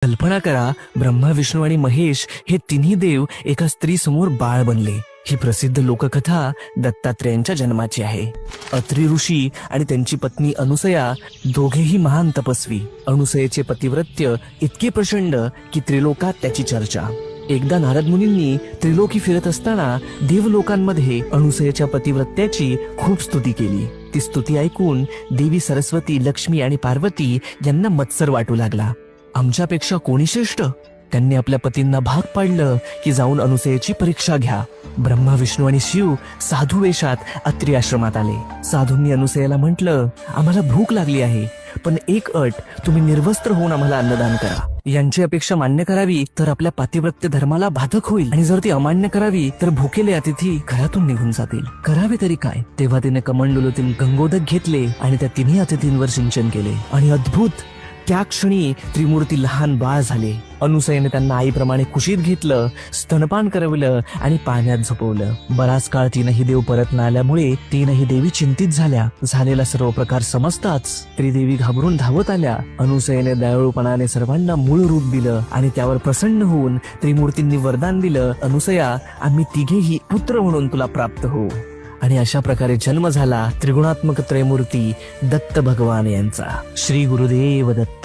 कल्पना करा, ब्रह्मा, विष्णू आणि महेश हे तिन्ही देव एका स्त्री समोर बाळ बनले। ही प्रसिद्ध लोककथा दत्तात्रेयांच्या जन्माची आहे। अत्री ऋषी आणि त्यांची पत्नी अनुसया दोघेही महान तपस्वी। अनुसयेचे पतिव्रत्य इतके प्रचंड की त्रिलोकात त्याची चर्चा। एकदा नारद मुनींनी त्रिलोकी फिरत असताना देवलोकांमध्ये अनुसयेच्या पतिव्रत्याची खूप स्तुती केली। ती स्तुती ऐकून देवी सरस्वती, लक्ष्मी आणि पार्वती यांना मत्सर वाटू लागला। आमच्यापेक्षा कोणी श्रेष्ठ? त्यांनी आपल्या पतींना भाग पाडलं की जाऊन अनुसयेची परीक्षा घ्या। ब्रह्मा, विष्णू आणि शिव साधू वेशात अत्री आश्रमात आले। साधूंनी अनुसयेला म्हटलं, आम्हाला भूक लागली आहे, पण एक अट, तुम्ही निर्वस्त्र होऊन आम्हाला अन्नदान करा। यांची अपेक्षा मान्य करावी तर आपल्या पातिव्रत्य धर्माला बाधक होईल, आणि जर ती अमान्य करावी तर भुकेले अतिथी घरातून निघून जातील। करावे तरी काय? तेव्हा तिने कमंडलूतील गंगोदक घेतले आणि त्या तिन्ही अतिथींवर सिंचन केले, आणि अद्भुत, त्या क्षणी त्रिमूर्ती लहान बाळ झाले। अनुसयेने त्यांना आईप्रमाणे कुशीत घेतलं, स्तनपान करवलं आणि पाण्यात झोपवलं। बराच काळ तीनही देव परत न आल्यामुळे तीनही देवी चिंतित झाल्या। झालेला सर्व प्रकार समजताच त्रिदेवी घाबरून धावत आल्या। अनुसयेने दयाळूपणाने सर्वांना मूळ रूप दिलं आणि त्यावर प्रसन्न होऊन त्रिमूर्तींनी वरदान दिलं, अनुसया, आम्ही तिघेही पुत्र म्हणून तुला प्राप्त होऊ। आणि अशा प्रकारे जन्म झाला त्रिगुणात्मक त्रयमूर्ती दत्त भगवान यांचा। श्री गुरुदेव दत्त।